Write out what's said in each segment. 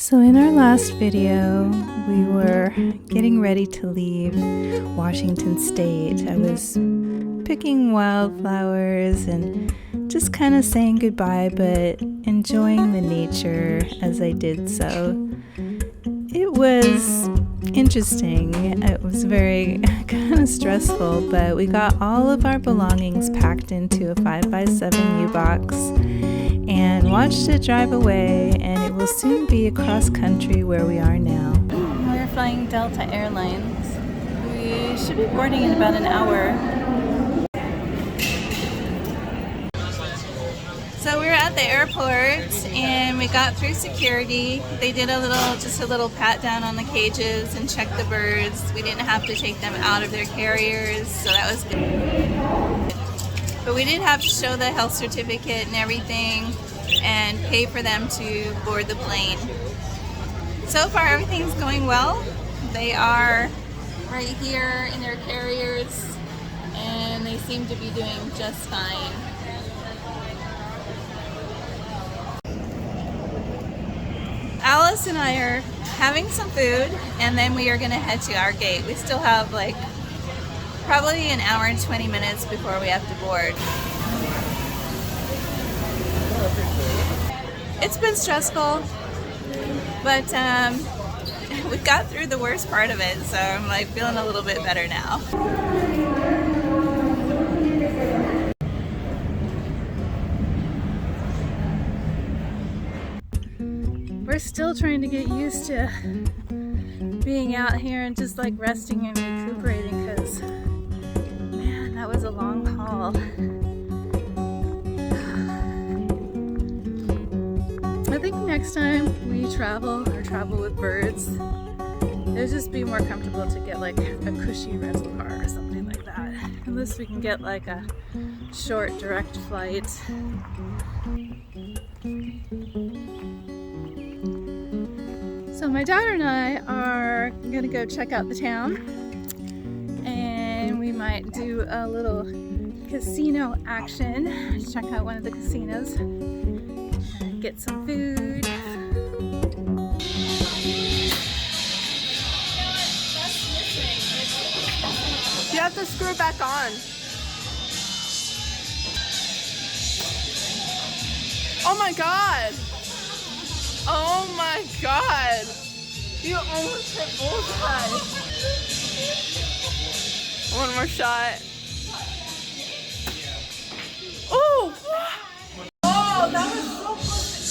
So in our last video, we were getting ready to leave Washington State. I was picking wildflowers and just kind of saying goodbye, but enjoying the nature as I did so. It was interesting. It was very kind of stressful, but we got all of our belongings packed into a 5x7 U-box and watched it drive away, and it will soon be across country where we are now. We're flying Delta Airlines. We should be boarding in about an hour. So we were at the airport and we got through security. They did just a little pat down on the cages and checked the birds. We didn't have to take them out of their carriers, so that was good. But we did have to show the health certificate and everything and pay for them to board the plane. So far everything's going well. They are right here in their carriers and they seem to be doing just fine. Alice and I are having some food and then we are going to head to our gate. We still have like probably an hour and 20 minutes before we have to board. It's been stressful, but we got through the worst part of it, so I'm like feeling a little bit better now. We're still trying to get used to being out here and just like resting and recuperating because, man, that was a long haul. I think next time we travel with birds, it'll just be more comfortable to get like a cushy rental car or something like that. Unless we can get like a short direct flight. So my daughter and I are gonna go check out the town and we might do a little casino action. Check out one of the casinos and get some food. You have to screw it back on. Oh my god! Oh my god! You almost hit bullseye! One more shot. Oh! Oh, that was so close.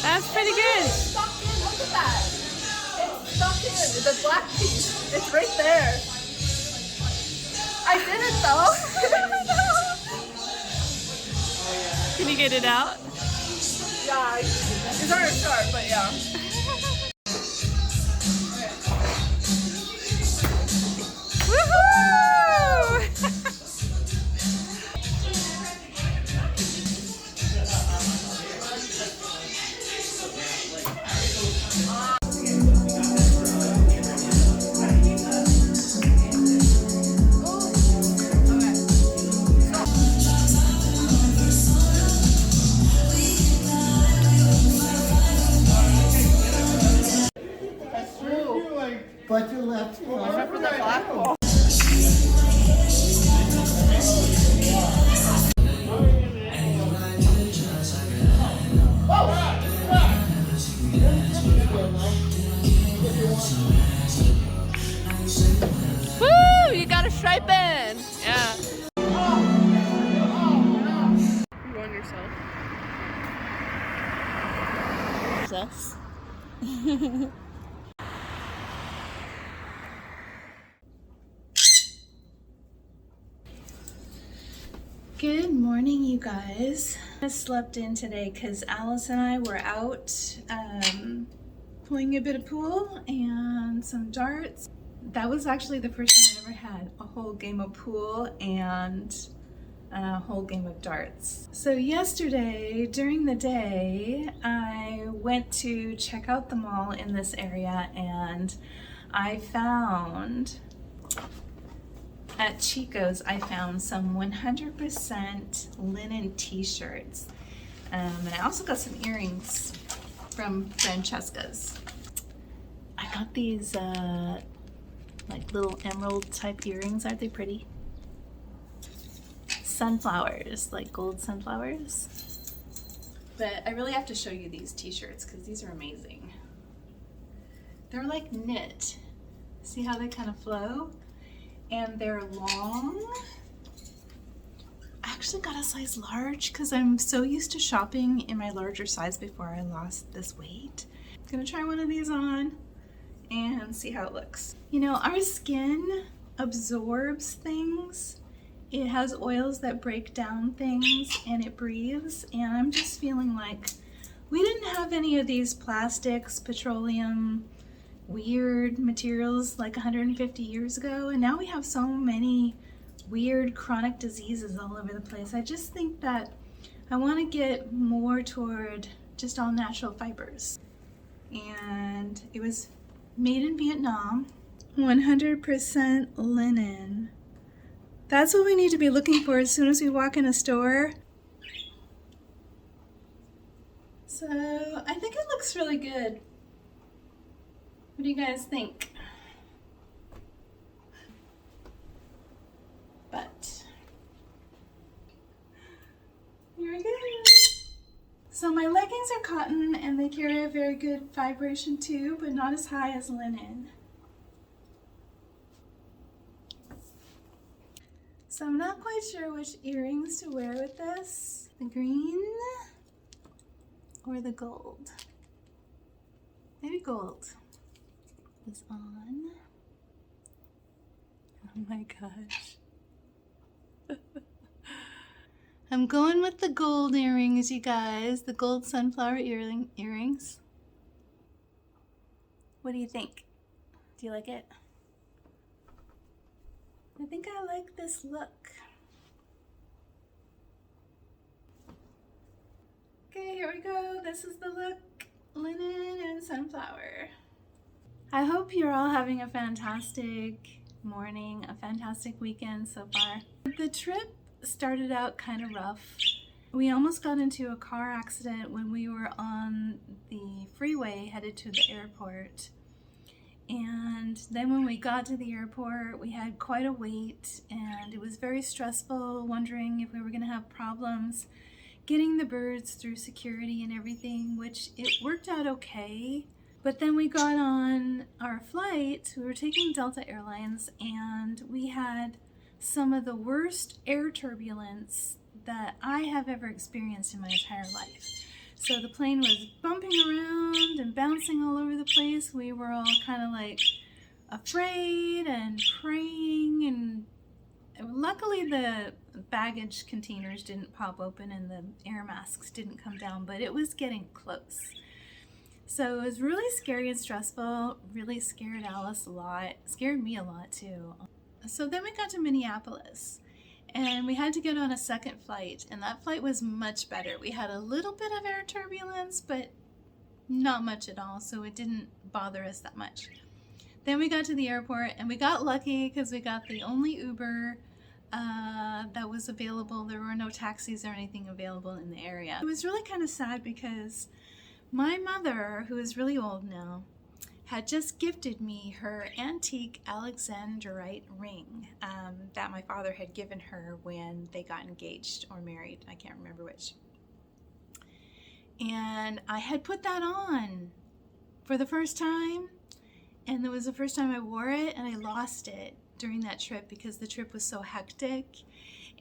That's pretty good. It's stuck in. Look at that. It's stuck in. The black piece. It's right there. I did it though. Can you get it out? Yeah, it's already sharp, but yeah. Woohoo! But you left. Except for the black ball. Woo! You got a stripe in. Yeah. You won yourself. Yes. Good morning, you guys. I slept in today because Alice and I were out playing a bit of pool and some darts. That was actually the first time I ever had a whole game of pool and a whole game of darts. So yesterday, during the day, I went to check out the mall in this area and I found at Chico's, I found some 100% linen t-shirts. And I also got some earrings. from Francesca's. I got these like little emerald type earrings. Aren't they pretty? Sunflowers, like gold sunflowers. But I really have to show you these t-shirts because these are amazing. They're like knit. See how they kind of flow? And they're long. I actually got a size large because I'm so used to shopping in my larger size before I lost this weight. I'm gonna try one of these on and see how it looks. You know, our skin absorbs things. It has oils that break down things and it breathes, and I'm just feeling like we didn't have any of these plastics, petroleum, weird materials like 150 years ago, and now we have so many weird chronic diseases all over the place. I just think that I want to get more toward just all natural fibers. And it was made in Vietnam, 100% linen. That's what we need to be looking for as soon as we walk in a store. So I think it looks really good. What do you guys think? But here we go. So my leggings are cotton and they carry a very good vibration too, but not as high as linen. So I'm not quite sure which earrings to wear with this. The green or the gold? Maybe gold is on. Oh my gosh. I'm going with the gold earrings, you guys. The gold sunflower earrings. What do you think? Do you like it? I think I like this look. Okay, here we go. This is the look. Linen and sunflower. I hope you're all having a fantastic morning, a fantastic weekend so far. The trip started out kind of rough. We almost got into a car accident when we were on the freeway headed to the airport. And then when we got to the airport, we had quite a wait and it was very stressful, wondering if we were going to have problems getting the birds through security and everything, which it worked out okay. But then we got on our flight. We were taking Delta Airlines and we had some of the worst air turbulence that I have ever experienced in my entire life. So the plane was bumping around and bouncing all over the place. We were all kind of like afraid and praying, and luckily the baggage containers didn't pop open and the air masks didn't come down, but it was getting close. So it was really scary and stressful, really scared Alice a lot, scared me a lot too. So then we got to Minneapolis. And we had to get on a second flight, and that flight was much better. We had a little bit of air turbulence, but not much at all, so it didn't bother us that much. Then we got to the airport, and we got lucky because we got the only Uber that was available. There were no taxis or anything available in the area. It was really kind of sad because my mother, who is really old now, had just gifted me her antique Alexandrite ring that my father had given her when they got engaged or married. I can't remember which. And I had put that on for the first time, and it was the first time I wore it, and I lost it during that trip because the trip was so hectic,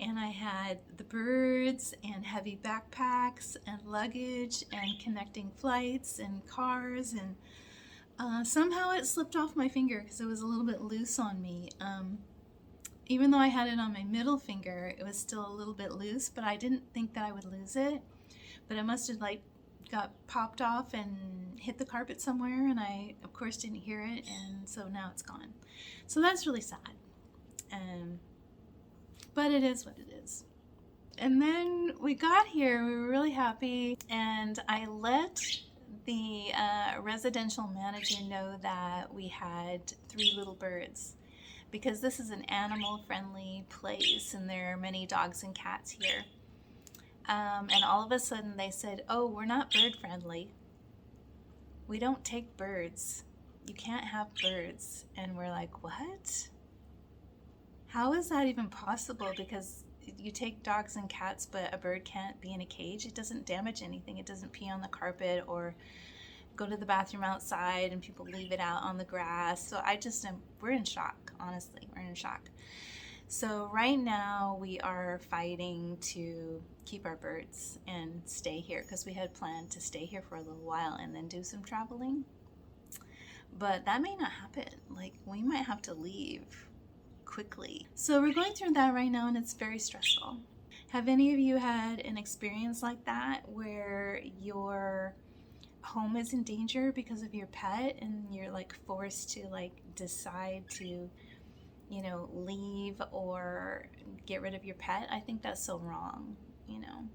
and I had the birds and heavy backpacks and luggage and connecting flights and cars, and somehow it slipped off my finger because it was a little bit loose on me. Even though I had it on my middle finger, it was still a little bit loose, but I didn't think that I would lose it. But it must have like got popped off and hit the carpet somewhere, and I of course didn't hear it, and so now it's gone. So that's really sad. But it is what it is. And then we got here, we were really happy, and I let the residential manager know that we had 3 little birds because this is an animal-friendly place and there are many dogs and cats here. And all of a sudden they said, "Oh, we're not bird-friendly." we don't take birds. You can't have birds. And we're like, what? How is that even possible? Because you take dogs and cats, but a bird can't be in a cage. It doesn't damage anything. It doesn't pee on the carpet or go to the bathroom outside and people leave it out on the grass. So we're in shock, honestly. We're in shock. So right now we are fighting to keep our birds and stay here because we had planned to stay here for a little while and then do some traveling. But that may not happen. Like, we might have to leave quickly. So we're going through that right now and it's very stressful. Have any of you had an experience like that where your home is in danger because of your pet and you're like forced to like decide to, you know, leave or get rid of your pet? I think that's so wrong, you know.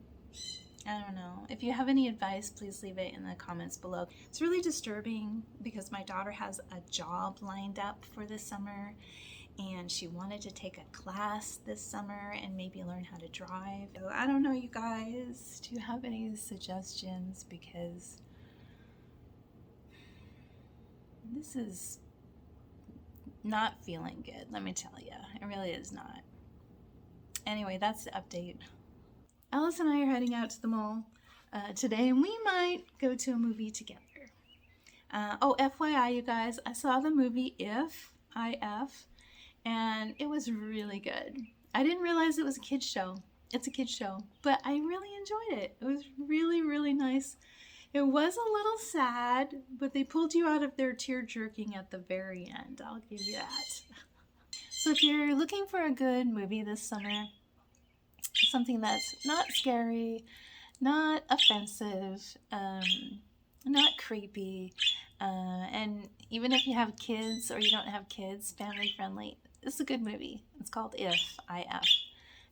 I don't know. If you have any advice, please leave it in the comments below. It's really disturbing because my daughter has a job lined up for this summer and she wanted to take a class this summer and maybe learn how to drive. So I don't know, you guys. Do you have any suggestions? Because this is not feeling good, let me tell you. It really is not. Anyway, that's the update. Alice and I are heading out to the mall today, and we might go to a movie together. Oh, FYI, you guys, I saw the movie If, and it was really good. I didn't realize it was a kid's show. It's a kid's show, but I really enjoyed it. It was really, really nice. It was a little sad, but they pulled you out of their tear jerking at the very end. I'll give you that. So if you're looking for a good movie this summer, something that's not scary, not offensive, not creepy, and even if you have kids or you don't have kids, family friendly, it's a good movie. It's called If.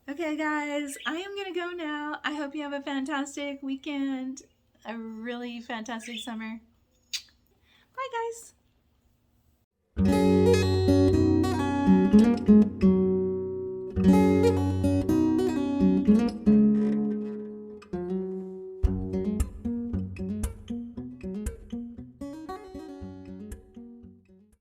Okay, guys, I am gonna go now. I hope you have a fantastic weekend, a really fantastic summer.